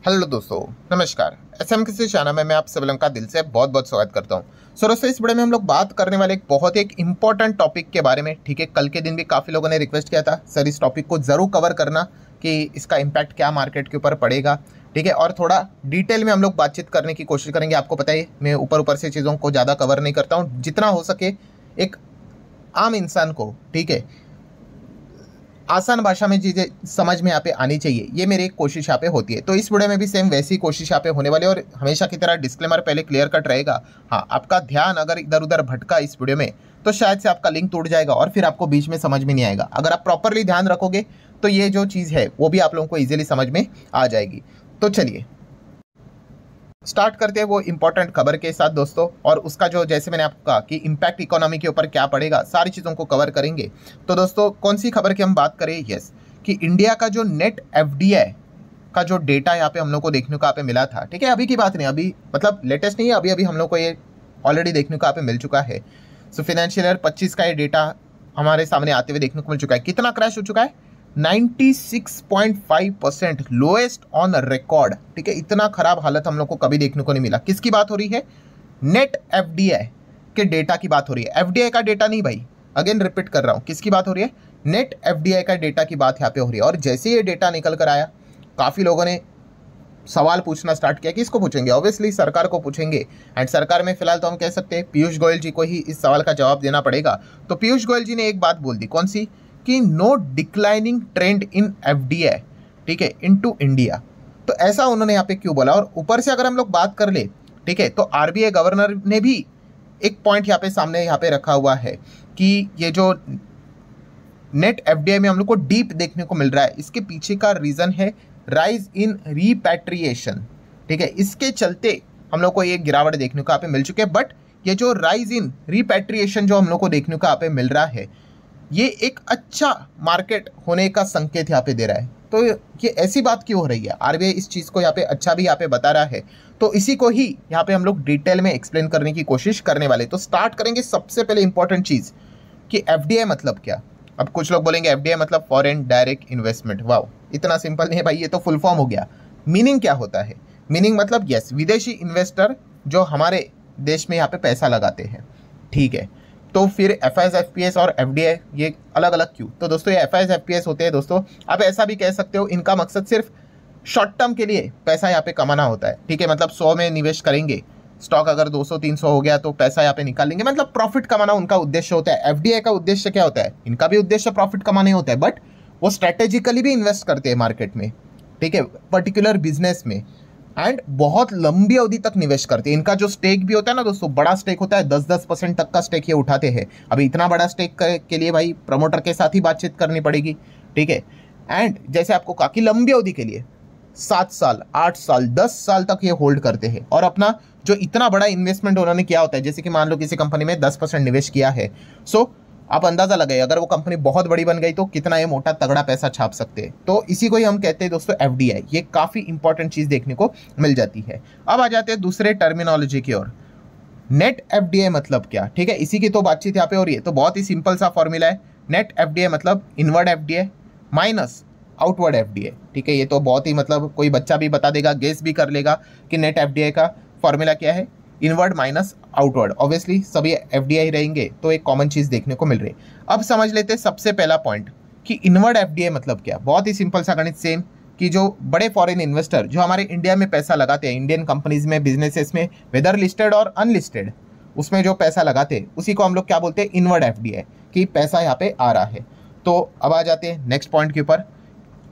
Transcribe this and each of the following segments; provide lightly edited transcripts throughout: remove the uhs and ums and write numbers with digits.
Hello दोस्तों, नमस्कार। SM किसी चैनल में मैं आप सभी लोगों का दिल से बहुत बहुत स्वागत करता हूं। दोस्तों, इस वीडियो में हम लोग बात करने वाले एक इंपॉर्टेंट टॉपिक के बारे में। ठीक है, कल के दिन भी काफ़ी लोगों ने रिक्वेस्ट किया था सर इस टॉपिक को ज़रूर कवर करना कि इसका इम्पैक्ट क्या मार्केट के ऊपर पड़ेगा। ठीक है, और थोड़ा डिटेल में हम लोग बातचीत करने की कोशिश करेंगे। आपको पता है मैं ऊपर से चीज़ों को ज़्यादा कवर नहीं करता हूँ, जितना हो सके एक आम इंसान को, ठीक है, आसान भाषा में चीज़ें समझ में यहाँ पे आनी चाहिए, ये मेरी एक कोशिश यहाँ पे होती है। तो इस वीडियो में भी सेम वैसी कोशिश यहाँ पे होने वाली है और हमेशा की तरह डिस्क्लेमर पहले क्लियर कट रहेगा। हाँ, आपका ध्यान अगर इधर उधर भटका इस वीडियो में तो शायद से आपका लिंक टूट जाएगा और फिर आपको बीच में समझ में नहीं आएगा। अगर आप प्रॉपरली ध्यान रखोगे तो ये जो चीज़ है वो भी आप लोगों को ईजिली समझ में आ जाएगी। तो चलिए स्टार्ट करते हैं वो इंपॉर्टेंट खबर के साथ दोस्तों, और उसका जो जैसे मैंने आपको कहा कि इम्पैक्ट इकोनॉमी के ऊपर क्या पड़ेगा, सारी चीज़ों को कवर करेंगे। तो दोस्तों कौन सी खबर की हम बात करें? यस, कि इंडिया का जो नेट एफडीआई का जो डेटा यहाँ पे हम लोग को देखने को यहाँ पे मिला था। ठीक है, अभी की बात नहीं, अभी मतलब लेटेस्ट नहीं है, अभी हम लोग को ये ऑलरेडी देखने को यहाँ पे मिल चुका है। सो फाइनेंशियल ईयर 25 का ये डेटा हमारे सामने आते हुए देखने को मिल चुका है। कितना क्रैश हो चुका है? 96.5%, लोएस्ट ऑन रिकॉर्ड। ठीक है, इतना खराब हालत हम लोग को कभी देखने को नहीं मिला। किसकी बात हो रही है? नेट एफडीआई के डेटा की बात हो रही है, एफडीआई का डेटा नहीं भाई। अगेन रिपीट कर रहा हूं, किसकी बात हो रही है? नेट एफडीआई का डेटा की बात यहाँ पे हो रही है। और जैसे ये डेटा निकल कर आया, काफ़ी लोगों ने सवाल पूछना स्टार्ट किया। किसको पूछेंगे? ऑब्वियसली सरकार को पूछेंगे। एंड सरकार में फिलहाल तो हम कह सकते हैं पीयूष गोयल जी को ही इस सवाल का जवाब देना पड़ेगा। तो पीयूष गोयल जी ने एक बात बोल दी, कौन सी? कि नो डिक्लाइनिंग ट्रेंड इन एफडीआई, ठीक है, इनटू इंडिया। तो ऐसा उन्होंने यहाँ पे क्यों बोला? और ऊपर से अगर हम लोग बात कर ले, ठीक है, तो आरबीआई गवर्नर ने भी एक पॉइंट यहाँ पे सामने यहाँ पे रखा हुआ है कि ये जो नेट एफडीआई में हम लोग को डीप देखने को मिल रहा है, इसके पीछे का रीजन है राइज इन रीपैट्रिएशन। ठीक है, इसके चलते हम लोग को ये गिरावट देखने को यहाँ पे मिल चुके हैं। बट ये जो राइज इन रीपैट्रिएशन जो हम लोग को देखने को यहाँ पे मिल रहा है, ये एक अच्छा मार्केट होने का संकेत यहाँ पे दे रहा है। तो ये ऐसी बात क्यों हो रही है? आरबीआई इस चीज़ को यहाँ पे अच्छा भी यहाँ पे बता रहा है, तो इसी को ही यहाँ पे हम लोग डिटेल में एक्सप्लेन करने की कोशिश करने वाले। तो स्टार्ट करेंगे सबसे पहले इंपॉर्टेंट चीज़ कि एफडीआई मतलब क्या। अब कुछ लोग बोलेंगे एफडीआई मतलब फॉरेन डायरेक्ट इन्वेस्टमेंट। वाओ, इतना सिंपल नहीं है भाई, ये तो फुल फॉर्म हो गया। मीनिंग क्या होता है? मीनिंग मतलब यस, विदेशी इन्वेस्टर जो हमारे देश में यहाँ पे पैसा लगाते हैं। ठीक है, तो फिर एफआईएस एफपीएस और एफडीआई ये अलग अलग क्यों? तो दोस्तों ये एफआईएस एफपीएस होते हैं दोस्तों, आप ऐसा भी कह सकते हो, इनका मकसद सिर्फ शॉर्ट टर्म के लिए पैसा यहाँ पे कमाना होता है। ठीक है, मतलब 100 में निवेश करेंगे, स्टॉक अगर 200-300 हो गया तो पैसा यहाँ पे निकाल लेंगे, मतलब प्रॉफिट कमाना उनका उद्देश्य होता है। एफडीआई का उद्देश्य क्या होता है? इनका भी उद्देश्य प्रॉफिट कमाने होता है, बट वो स्ट्रेटेजिकली भी इन्वेस्ट करते हैं मार्केट में, ठीक है, पर्टिकुलर बिजनेस में, एंड बहुत लंबी अवधि तक निवेश करते हैं। इनका जो स्टेक भी होता है ना दोस्तों, बड़ा स्टेक होता है, 10-10% तक का स्टेक ये उठाते हैं। अभी इतना बड़ा स्टेक के लिए भाई प्रमोटर के साथ ही बातचीत करनी पड़ेगी। ठीक है, एंड जैसे आपको कहा कि लंबी अवधि के लिए 7 साल, 8 साल, 10 साल तक ये होल्ड करते हैं। और अपना जो इतना बड़ा इन्वेस्टमेंट उन्होंने किया होता है, जैसे कि मान लो किसी कंपनी में 10% निवेश किया है, सो आप अंदाजा लगाइए अगर वो कंपनी बहुत बड़ी बन गई तो कितना ये मोटा तगड़ा पैसा छाप सकते हैं। तो इसी को ही हम कहते हैं दोस्तों एफडीआई। ये काफ़ी इंपॉर्टेंट चीज़ देखने को मिल जाती है। अब आ जाते हैं दूसरे टर्मिनोलॉजी की ओर। नेट एफडीआई मतलब क्या? ठीक है, इसी की तो बातचीत यहाँ पे हो रही है। तो बहुत ही सिंपल सा फॉर्मूला है, नेट एफडीआई मतलब inward FDI minus outward FDI. ठीक है, ये तो बहुत ही मतलब कोई बच्चा भी बता देगा, गेस भी कर लेगा कि नेट एफडीआई का फॉर्मूला क्या है, इनवर्ड माइनस आउटवर्ड। ऑब्वियसली सभी एफडीआई रहेंगे तो एक कॉमन चीज़ देखने को मिल रही है। अब समझ लेते हैं सबसे पहला पॉइंट कि इनवर्ड एफडीआई मतलब क्या। बहुत ही सिंपल सा गणित, सेम कि जो बड़े फॉरेन इन्वेस्टर जो हमारे इंडिया में पैसा लगाते हैं, इंडियन कंपनीज में, बिजनेसेस में, वेदर लिस्टेड और अनलिस्टेड, उसमें जो पैसा लगाते हैं उसी को हम लोग क्या बोलते हैं? इनवर्ड एफडीआई, कि पैसा यहाँ पे आ रहा है। तो अब आ जाते हैं नेक्स्ट पॉइंट के ऊपर,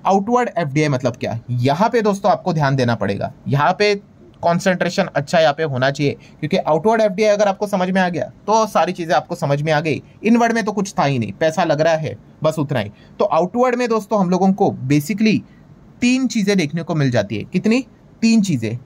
आउटवर्ड एफडीआई मतलब क्या। यहाँ पे दोस्तों आपको ध्यान देना पड़ेगा, यहाँ पे कॉन्सेंट्रेशन अच्छा यहाँ पे होना चाहिए, क्योंकि आउटवर्ड एफडीआई अगर आपको समझ में आ गया तो सारी चीज़ें आपको समझ में आ गई। इनवर्ड में तो कुछ था ही नहीं, पैसा लग रहा है बस उतना ही। तो आउटवर्ड में दोस्तों हम लोगों को बेसिकली 3 चीज़ें देखने को मिल जाती है। कितनी? 3 चीज़ें।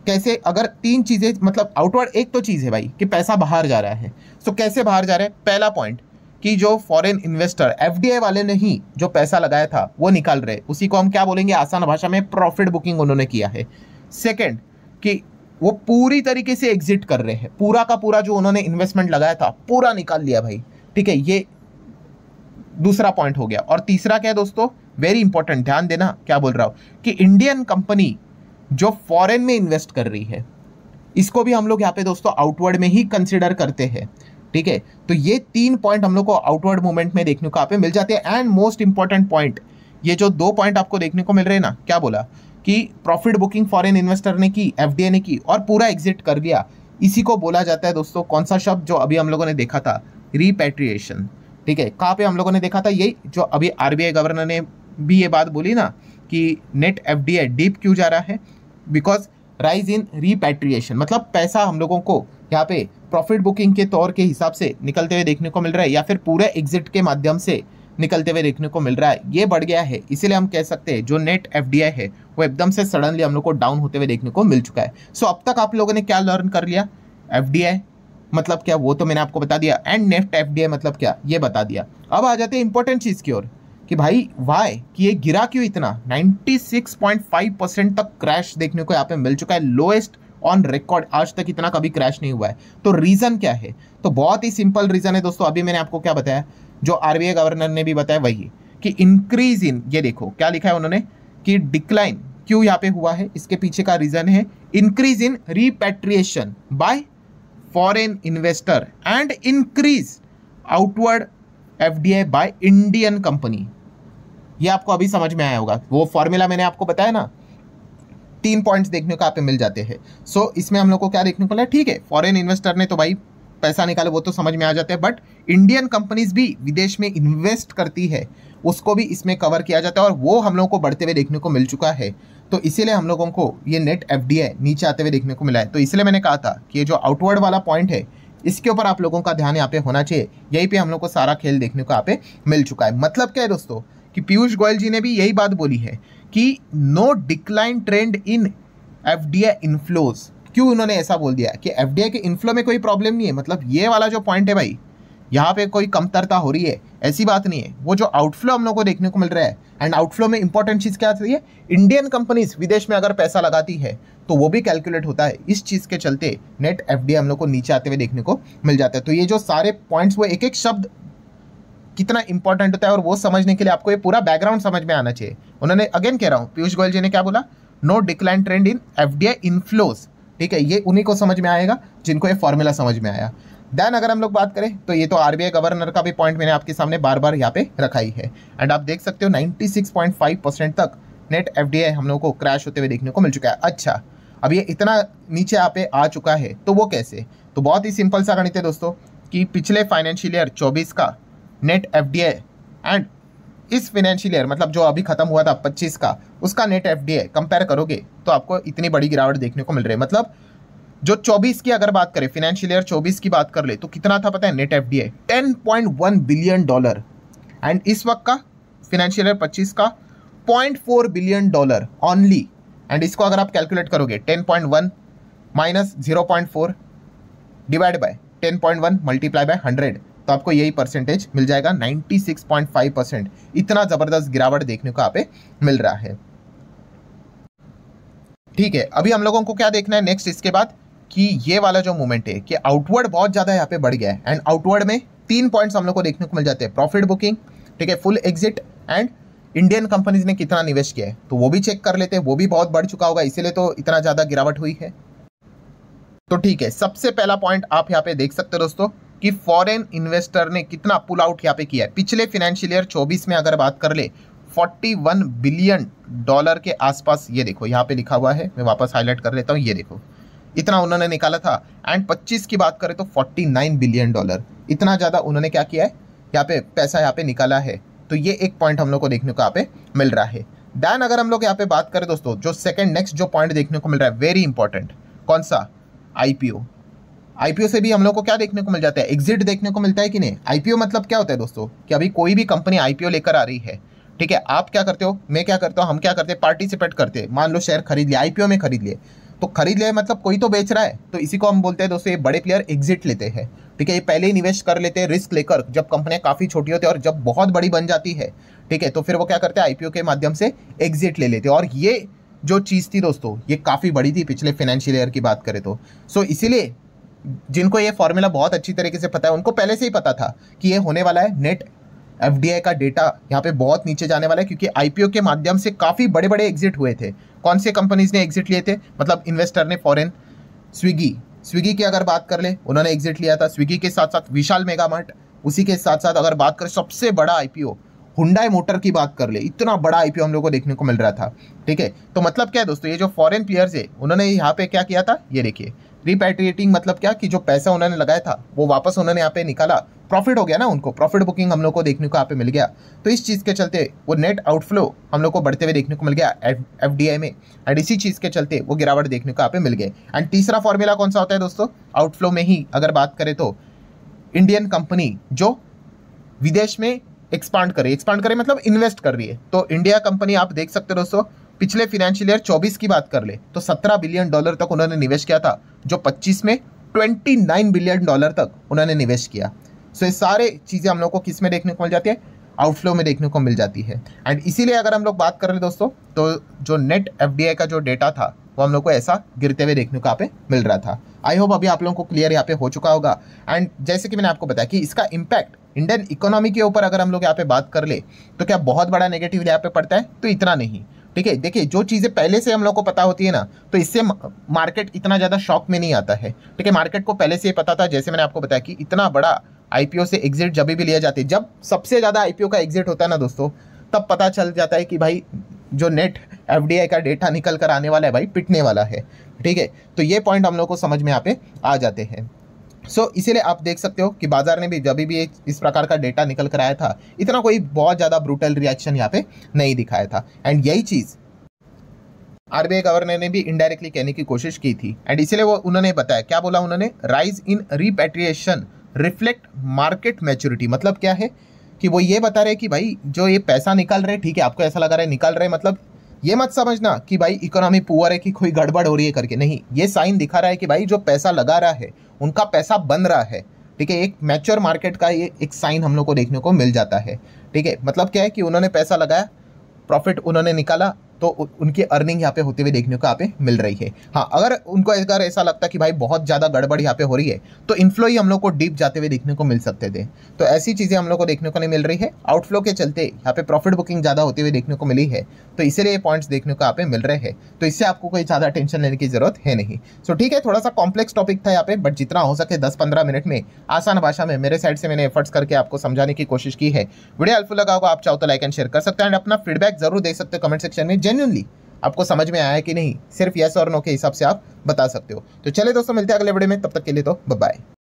कैसे? अगर 3 चीज़ें मतलब आउटवर्ड एक तो चीज़ है भाई कि पैसा बाहर जा रहा है। सो कैसे बाहर जा रहा है? पहला पॉइंट कि जो फॉरेन इन्वेस्टर एफडीआई वाले ने ही जो पैसा लगाया था वो निकाल रहे, उसी को हम क्या बोलेंगे आसान भाषा में? प्रॉफिट बुकिंग उन्होंने किया है। सेकेंड कि वो पूरी तरीके से एग्जिट कर रहे हैं, पूरा का पूरा जो उन्होंने इन्वेस्टमेंट लगाया था पूरा निकाल लिया भाई। ठीक है, ये दूसरा पॉइंट हो गया। और तीसरा क्या है दोस्तों? वेरी इंपॉर्टेंट, ध्यान देना क्या बोल रहा हूं, कि इंडियन कंपनी जो फॉरेन में इन्वेस्ट कर रही है, इसको भी हम लोग यहाँ पे दोस्तों आउटवर्ड में ही कंसिडर करते हैं, ठीक है। तो ये 3 पॉइंट हम लोग को आउटवर्ड मूवमेंट में देखने को यहाँ पे मिल जाते हैं। एंड मोस्ट इंपॉर्टेंट पॉइंट, ये जो 2 पॉइंट आपको देखने को मिल रहे हैं ना, क्या बोला कि प्रॉफिट बुकिंग फॉरेन इन्वेस्टर ने की, एफडीआई ने की और पूरा एग्जिट कर लिया, इसी को बोला जाता है दोस्तों, कौन सा शब्द जो अभी हम लोगों ने देखा था, रिपैट्रिएशन, ठीक है। कहाँ पे हम लोगों ने देखा था, यही जो अभी आरबीआई गवर्नर ने भी ये बात बोली ना कि नेट एफडीआई डीप क्यों जा रहा है, बिकॉज राइज इन रिपैट्रिएशन, मतलब पैसा हम लोगों को यहाँ पे प्रॉफिट बुकिंग के तौर के हिसाब से निकलते हुए देखने को मिल रहा है, या फिर पूरे एग्जिट के माध्यम से निकलते हुए देखने को मिल रहा है, ये बढ़ गया है। इसीलिए हम कह सकते हैं जो नेट एफडीआई है वो एकदम से सडनली हम लोग को डाउन होते हुए देखने को मिल चुका है। सो अब तक आप लोगों ने क्या लर्न कर लिया, एफडीआई मतलब क्या वो तो मैंने आपको बता दिया, एंड नेट एफडीआई मतलब क्या ये बता दिया। अब आ जाते हैं इंपॉर्टेंट चीज की ओर कि भाई वाई कि ये गिरा क्यों इतना, 96.5% तक क्रैश देखने को यहाँ पे मिल चुका है, लोएस्ट ऑन रिकॉर्ड, आज तक इतना कभी क्रैश नहीं हुआ है। तो रीजन क्या है, तो बहुत ही सिंपल रीजन है दोस्तों, अभी मैंने आपको क्या बताया, जो आरबीआई गवर्नर ने भी बताया वही, कि इंक्रीज इन, ये देखो क्या लिखा है उन्होंने कि डिक्लाइन क्यों यहाँ पे हुआ है, इसके पीछे का रीजन है increase in repatriation bye foreign investor and increase outward FDI by Indian company. ये आपको अभी समझ में आया होगा, वो फॉर्मूला मैंने आपको बताया ना, 3 पॉइंट्स देखने को आप पे मिल जाते हैं। सो इसमें हम लोग को क्या देखने को मिला, ठीक है फॉरेन इन्वेस्टर ने तो भाई पैसा निकाले वो तो समझ में आ जाता है, बट इंडियन कंपनीज भी विदेश में इन्वेस्ट करती है, उसको भी इसमें कवर किया जाता है, और वो हम लोगों को बढ़ते हुए देखने को मिल चुका है। तो इसीलिए हम लोगों को ये नेट एफडीआई नीचे आते हुए देखने को मिला है। तो इसलिए मैंने कहा था कि ये जो आउटवर्ड वाला पॉइंट है इसके ऊपर आप लोगों का ध्यान यहाँ पे होना चाहिए, यहीं पे हम लोग को सारा खेल देखने को यहाँ पे मिल चुका है। मतलब क्या है दोस्तों कि पीयूष गोयल जी ने भी यही बात बोली है कि नो डिक्लाइन ट्रेंड इन एफडीआई इनफ्लोज। क्यों उन्होंने ऐसा बोल दिया कि एफडीआई के इनफ्लो में कोई प्रॉब्लम नहीं है, मतलब ये वाला जो पॉइंट है भाई यहाँ पे कोई कमतरता हो रही है, ऐसी बात नहीं है। वो जो आउटफ्लो हम लोग को देखने को मिल रहा है, एंड आउटफ्लो में इंपॉर्टेंट चीज़ क्या आती है, इंडियन कंपनीज विदेश में अगर पैसा लगाती है तो वो भी कैलकुलेट होता है। इस चीज़ के चलते नेट एफडीआई हम लोग को नीचे आते हुए देखने को मिल जाता है। तो ये जो सारे पॉइंट्स, वो एक एक शब्द कितना इंपॉर्टेंट होता है, और वो समझने के लिए आपको ये पूरा बैकग्राउंड समझ में आना चाहिए। उन्होंने अगेन कह रहा हूँ, पीयूष गोयल जी ने क्या बोला, नो डिक्लाइन ट्रेंड इन एफडीआई इनफ्लोज, ठीक है, ये उन्हीं को समझ में आएगा जिनको ये फॉर्मूला समझ में आया। देन अगर हम लोग बात करें तो ये तो आरबीआई गवर्नर का भी पॉइंट मैंने आपके सामने बार बार यहाँ पे रखा ही है, एंड आप देख सकते हो 96.5% तक नेट एफडीआई हम लोग को क्रैश होते हुए देखने को मिल चुका है। अच्छा, अब ये इतना नीचे यहाँ पे आ चुका है तो वो कैसे, तो बहुत ही सिंपल सा गणित है दोस्तों कि पिछले फाइनेंशियल ईयर 24 का नेट एफडीआई एंड इस फाइनेंशियल ईयर मतलब जो अभी खत्म हुआ था 25 का, उसका नेट एफडीआई कंपेयर करोगे तो आपको इतनी बड़ी गिरावट देखने को मिल रही है। मतलब जो 24 की अगर बात करें, फाइनेंशियल ईयर 24 की बात कर ले तो कितना था पता है नेट एफडीआई, $10.1 बिलियन, एंड इस वक्त का फाइनेंशियल ईयर 25 का $0.4 बिलियन ओनली। एंड इसको अगर आप कैलकुलेट करोगे 10.1 minus 0.4 divide by 10.1 multiply by 100, तो आपको यही परसेंटेज मिल जाएगा, 96.5%। इतना जबरदस्त गिरावट देखने को यहाँ पे मिल रहा है। ठीक है, अभी हम लोगों को क्या देखना है नेक्स्ट इसके बाद, कि ये वाला जो मूवमेंट है कि आउटवर्ड बहुत ज़्यादा यहाँ पे बढ़ गया है, एंड आउटवर्ड में 3 पॉइंट्स हम लोग को देखने को मिल जाते हैं, प्रॉफिट बुकिंग, ठीक है, full exit, and Indian companies ने कितना निवेश किया है, तो वो भी चेक कर लेते हैं, वो भी बहुत बढ़ चुका होगा, इसीलिए तो इतना ज़्यादा गिरावट हुई है। तो ठीक है, सबसे पहला पॉइंट आप यहाँ पे देख सकते हो दोस्तों कि फॉरेन इन्वेस्टर ने कितना पुल आउट यहाँ पे किया है। पिछले फाइनेंशियल ईयर 24 में अगर बात कर ले, $41 बिलियन के आसपास, ये देखो यहाँ पे लिखा हुआ है, मैं वापस हाईलाइट कर लेता हूँ, ये देखो इतना उन्होंने निकाला था। एंड 25 की बात करें तो $49 बिलियन, इतना ज़्यादा उन्होंने क्या किया है, यहाँ पे पैसा यहाँ पे निकाला है। तो ये एक पॉइंट हम लोग को देखने को यहाँ पे मिल रहा है। देन अगर हम लोग यहाँ पे बात करें दोस्तों, जो सेकंड नेक्स्ट जो पॉइंट देखने को मिल रहा है, वेरी इंपॉर्टेंट, कौन सा, आईपीओ। आईपीओ से भी हम लोग को क्या देखने को मिल जाता है, एग्जिट देखने को मिलता है कि नहीं। आईपीओ मतलब क्या होता है दोस्तों कि अभी कोई भी कंपनी आईपीओ लेकर आ रही है, ठीक है, आप क्या करते हो, मैं क्या करता हूँ, हम क्या करते हैं, पार्टिसिपेट करते हैं। मान लो शेयर खरीद लिया, आईपीओ में खरीद लिए, तो खरीद लिया मतलब कोई तो बेच रहा है, तो इसी को हम बोलते हैं दोस्तों, ये बड़े प्लेयर एग्जिट लेते हैं, ठीक है, ये पहले ही निवेश कर लेते हैं रिस्क लेकर, जब कंपनियां काफ़ी छोटी होती है और जब बहुत बड़ी बन जाती है, ठीक है, तो फिर वो क्या करते हैं, आईपीओ के माध्यम से एग्जिट ले लेते हैं। और ये जो चीज़ थी दोस्तों, ये काफ़ी बड़ी थी पिछले फाइनेंशियल ईयर की बात करें तो। सो इसीलिए जिनको ये फॉर्मूला बहुत अच्छी तरीके से पता है, उनको पहले से ही पता था कि ये होने वाला है, नेट एफडीआई का डेटा यहाँ पे बहुत नीचे जाने वाला है, क्योंकि आईपीओ के माध्यम से काफ़ी बड़े बड़े एग्जिट हुए थे। कौन से कंपनीज ने एग्जिट लिए थे, मतलब इन्वेस्टर ने फॉरेन? स्विगी की अगर बात कर ले, उन्होंने एग्जिट लिया था। स्विगी के साथ साथ विशाल मेगामार्ट, उसी के साथ साथ अगर बात करें सबसे बड़ा आईपीओ हुंडई मोटर की बात कर ले, इतना बड़ा आईपीओ हम लोग को देखने को मिल रहा था। ठीक है, तो मतलब क्या है दोस्तों, ये जो फॉरेन प्लेयर्स है उन्होंने यहाँ पे क्या किया था, ये देखिए रिपैट्रिएटिंग, मतलब क्या कि जो पैसा उन्होंने लगाया था वो वापस उन्होंने यहाँ पे निकाला, प्रॉफिट हो गया ना उनको, प्रॉफिट बुकिंग हम लोग को देखने को यहाँ पे मिल गया। तो इस चीज़ के चलते वो नेट आउटफ्लो हम लोग को बढ़ते हुए देखने को मिल गया एफडीआई में, एंड इसी चीज़ के चलते वो गिरावट देखने को यहाँ पे मिल गए। एंड तीसरा फॉर्मूला कौन सा होता है दोस्तों, आउटफ्लो में ही अगर बात करें तो इंडियन कंपनी जो विदेश में एक्सपांड करे मतलब इन्वेस्ट कर रही है। तो इंडिया कंपनी आप देख सकते हो दोस्तों, पिछले फाइनेंशियल ईयर 24 की बात कर ले तो $17 बिलियन तक उन्होंने निवेश किया था, जो 25 में $29 बिलियन तक उन्होंने निवेश किया। सो ये सारे चीज़ें हम लोग को किस में देखने को मिल जाती है, आउटफ्लो में देखने को मिल जाती है। एंड इसीलिए अगर हम लोग बात कर रहे हैं दोस्तों, तो जो नेट एफडीआई का जो डेटा था वो हम लोग को ऐसा गिरते हुए देखने को यहाँ पे मिल रहा था। आई होप अभी आप लोगों को क्लियर यहाँ पे हो चुका होगा। एंड जैसे कि मैंने आपको बताया कि इसका इम्पैक्ट इंडियन इकोनॉमी के ऊपर अगर हम लोग यहाँ पे बात कर ले तो क्या बहुत बड़ा नेगेटिव यहाँ पे पड़ता है, तो इतना नहीं। ठीक है, देखिए जो चीज़ें पहले से हम लोग को पता होती है ना, तो इससे मार्केट इतना ज़्यादा शॉक में नहीं आता है। ठीक है, मार्केट को पहले से ही पता था, जैसे मैंने आपको बताया कि इतना बड़ा आईपीओ से एग्जिट जब भी लिया जाती है, जब सबसे ज़्यादा आईपीओ का एग्जिट होता है ना दोस्तों, तब पता चल जाता है कि भाई जो नेट एफडीआई का डेटा निकल कर आने वाला है भाई, पिटने वाला है। ठीक है, तो ये पॉइंट हम लोग को समझ में यहाँ पे आ जाते हैं। इसीलिए आप देख सकते हो कि बाजार ने भी जब भी इस प्रकार का डेटा निकल कर आया था, इतना कोई बहुत ज़्यादा ब्रूटल रिएक्शन यहाँ पे नहीं दिखाया था। एंड यही चीज़ आरबीआई गवर्नर ने भी इनडायरेक्टली कहने की कोशिश की थी, एंड इसीलिए वो उन्होंने बताया, क्या बोला उन्होंने, rise in repatriation reflect market maturity. मतलब क्या है कि वो ये बता रहे कि भाई जो ये पैसा निकल रहे, ठीक है आपको ऐसा लगा रहा है निकल रहे, मतलब ये मत समझना कि भाई इकोनॉमी पुअर है कि कोई गड़बड़ हो रही है करके, नहीं, ये साइन दिखा रहा है कि भाई जो पैसा लगा रहा है उनका पैसा बन रहा है। ठीक है, एक मैच्योर मार्केट का ये एक साइन हम लोग को देखने को मिल जाता है। ठीक है, मतलब क्या है कि उन्होंने पैसा लगाया, प्रॉफिट उन्होंने निकाला, तो उनकी अर्निंग यहाँ पे होते हुए देखने को यहाँ पे मिल रही है। हाँ, अगर उनको अगर ऐसा लगता कि भाई बहुत ज़्यादा गड़बड़ यहाँ पे हो रही है, तो इनफ्लो ही हम लोग को डीप जाते हुए देखने को मिल सकते थे। तो ऐसी चीज़ें हम लोग को देखने को नहीं मिल रही है। आउटफ्लो के चलते यहाँ पे प्रॉफिट बुकिंग ज़्यादा होते हुए देखने को मिली है, तो इसीलिए ये पॉइंट्स देखने को यहाँ पे मिल रहे हैं। तो इससे आपको कोई ज़्यादा टेंशन लेने की जरूरत है नहीं। ठीक है, थोड़ा सा कॉम्प्लेक्स टॉपिक था यहाँ पे, बट जितना हो सके 10-15 मिनट में आसान भाषा में मेरे साइड से मैंने एफर्ट्स करके आपको समझाने की कोशिश की है। वीडियो हेल्पफुल लगा होगा, आप चाहो तो लाइक एंड शेयर कर सकते हैं, एंड अपना फीडबैक जरूर दे सकते हो कमेंट सेक्शन में। जेन्युइनली आपको समझ में आया है कि नहीं, सिर्फ यस और नो के हिसाब से आप बता सकते हो। तो चलिए दोस्तों, मिलते हैं अगले वीडियो में, तब तक के लिए तो बाय बाय।